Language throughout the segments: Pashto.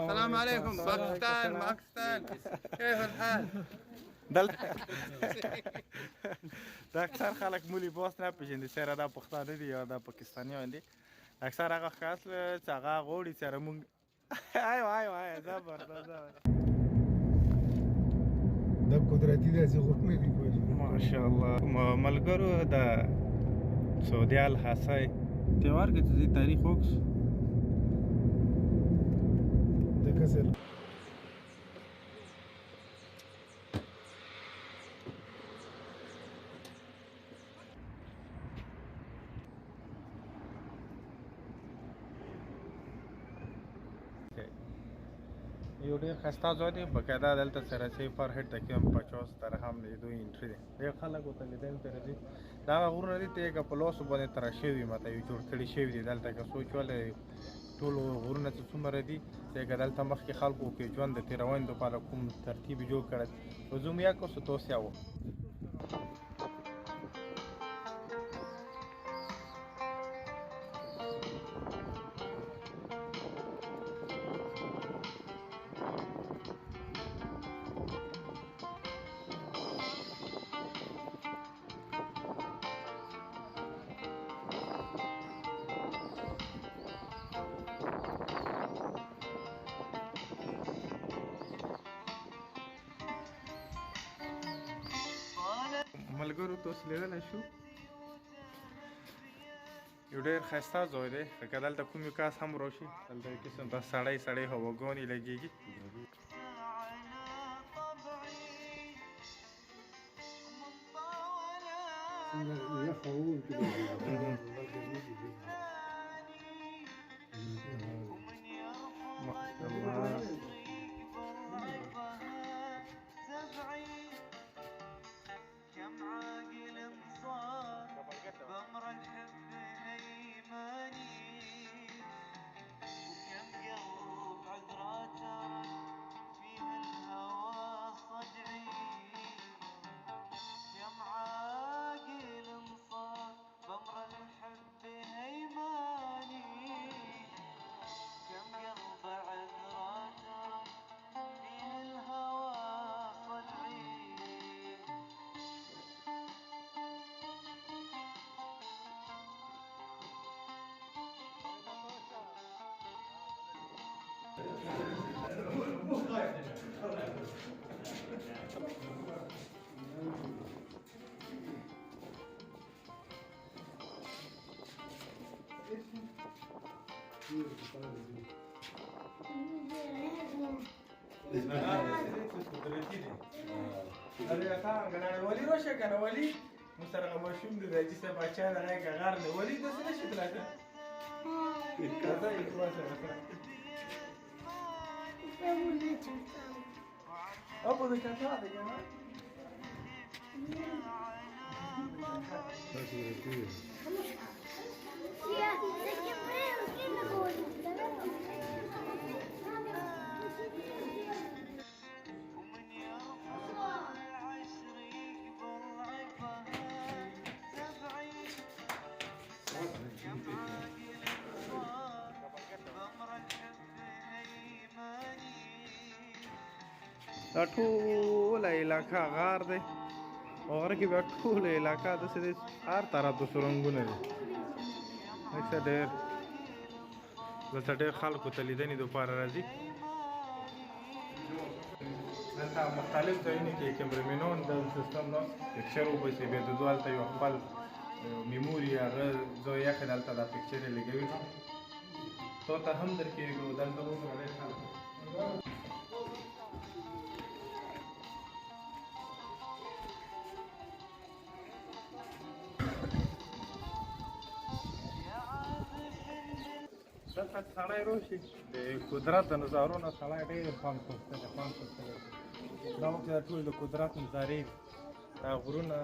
السلام عليكم. باكستان كيف الحال؟ دا اکثر خلک مولی باس نه پیژني سره دا پښتانه دي یا دا پاکستانیان دي. اکثر هغه خاص چې هغه غوړي سره مونږ ایو زبردست دا قدرتي داسې غرونه دي ماشاءالله. ملګرو د سعودیال حسای تیوار کې چې تاریخ وکس د کسل یو ډېر ښایسته ځای دی. باقاعده دلته سره چې پر هېډ تقریبا 50 درهم د دوی انټري دی. ډېر خلک ورته لیدنې ته راځي. دا هغه غرونه دي چې په لاسو باندې تراشل شوي ماته یو جوړ کړي شوي دي. دلته که سوچ ولرئ ټول غرونه چې څومره دي چې دلته مخکې خلکو کې ژوند د تېرونې لپاره کوم ترتیب جوړ کړی لزوم یا کو توصیه وه. ملګرو تاسو لیدلی شو یو ډېر ښایسته ځای دی. که دلته کوم یو کس هم راشي دلته یو قسم ته سړی هواګانې لګېږي. بمر الحب هيماني وكم قلب عذراته فيها الهوى صدعي كم عاقل انصار بمر الحب هيماني كم قلب عذراته فيها الهوى صدعي ولي روشه کنه ولي مسره ماشوم د راځي سه بچا نه غار نه ولي د څه شي تلاته کاته یې کوڅه ابو د کاته ده کنه دا ټوله علاقه غار دی او غره کې بیا ټوله علاقه داسې دی هر طرف د سرنګونه دي. دلته ډېر خلکو ته لیدنې دپاره راځي. دلته مختلف ځایونو کې کیمرمینان د سیسټم ناست پکچر وباسي بیا د دوی هلته یو خپل میموري هغه ځای یخې دلته دا پکچر یې لګوي تا ته هم درکېږو دلته وګوره ډېر خلک دلته سړی راشي د قدرت د نظارو نه سړی ډېر خوند اخیستی دا وخت دا ټول د قدرت نظارې دا غرونه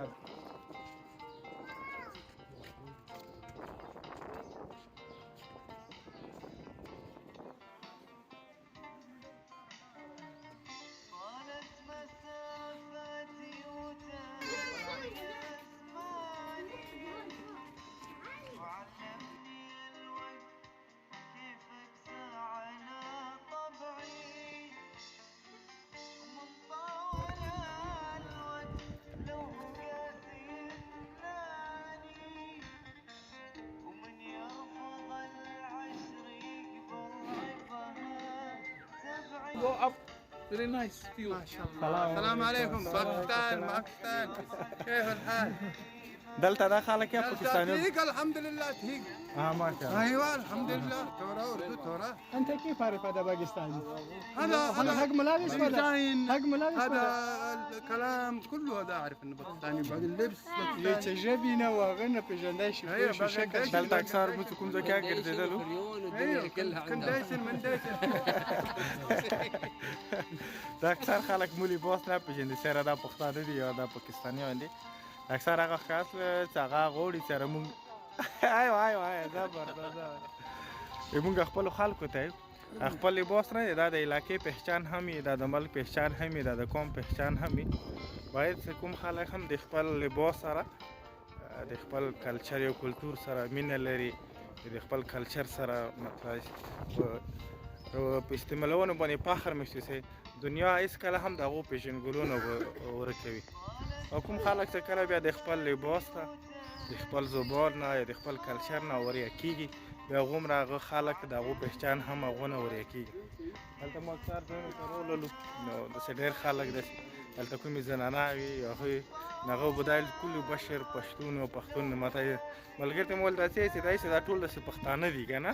وعلمني الوقت كيف اقسى على طبعي Go up. Very nice view. ما شاء الله. السلام عليكم. باكستان. كيف الحال؟ دلته دا خلک یا پاکستاني تهيك الحمد لله تهيك. ما شاء الله. ايوه الحمد لله. تورا اردو تورا. انت كيف عارف هذا باكستاني؟ هذا حق ملابس ولا ديزاين. حق ملابس هذا ولا الكلام كله هذا اعرف انه باكستاني بعد اللبس باكستاني. يتجبينا وغنى في جنداش ايوه في شكل دلته اکثر مو کوم ځای کې ګرځیدلو ايوه كنت دايسن من دايسن. دا اکثر خلک مو لباس نه پیژني سره دا پښتانه دي یا دا پاکستانیان دي اکثر هغه خاص چې هغه غوړي سره مونږ ایوه مونږ خپل خلکو ته خپل لباس نه دا د علاقې پہچان هم دا د ملک پہچان هم دا د قوم پہچان هم باید کوم خلک هم د خپل لباس سره د خپل کلچر او کلچر سره مینه لري د خپل کلچر سره مطلب په استعمالونو باندې فخر محسوسوي دنیا هیڅ کله هم دغو پیژنګلونه ورکوي او کوم خلک چې کله بیا د خپل لباس ته د خپل زبان نه یا د خپل کلچر نه وریا کېږي بیا هغومره هغه خلک د هغو پہچان هم هغو نه وریا کېږي هلته مو اکثر ځایونو ته روللو نو داسې ډېر خلک داسې هلته کومې زنانه وي هغوی هغه بدایل کل بشر پښتون او پښتون ماته ملګري ته مو ویل داسې چې داسې دا ټول داسې پښتانه دي که نه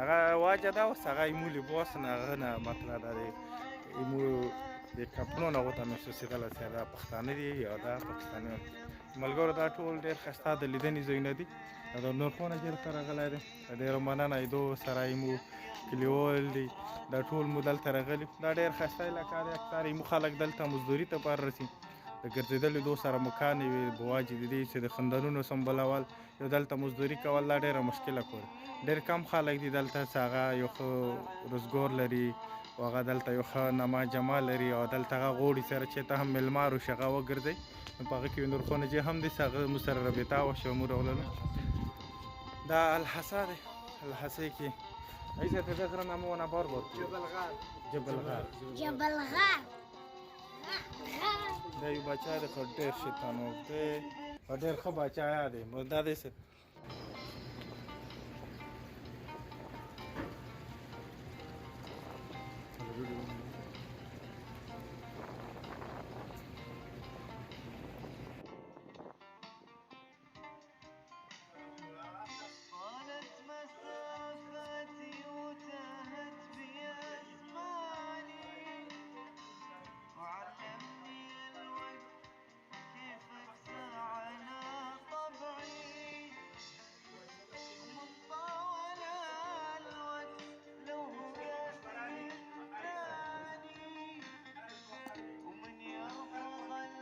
هغه واجه ده اوس هغه ایمو لباس نه هغه نه مطلب دا دی ایمو د کپړو نه ورته محسوسېدله چې دا پښتانه دي یا دا پاکستانیان ملګرو دا ټول ډېر ښایسته د لیدنې ځایونه دي د نورخو نه جېل ته راغلی دی ډېره مننه ایدو سره ایمو کلیوال دي دا ټول مو دلته راغلي دا ډېر ښایسته علاقه دی اکثر ایمو خلک دلته مزدوري ته پار رسي د ګرځېدلو دو سره مکانې وي بواجې د دې چې د خندانونو سمبلول یو دلته مزدوري کول دا ډېره مشکله کور ډېر کم خلک دي دلته چې هغه یو ښه روزګار لري او هغه دلته یو ښه نما جما لري او دلته هغه غوړي سره چې ته هم میلمه روشي هغه وګرځئ نو په هغه کې نور خونجې هم دي چې هغه مو سره رابطه وشي او موږ راغللو دا الحصا دی الحصې کې ایسه ته دا غره نامه ونه بار بار جبل غار دا یو بچا دی خو ډېر شیطان و دی او ډېر ښه بچا دی دا دی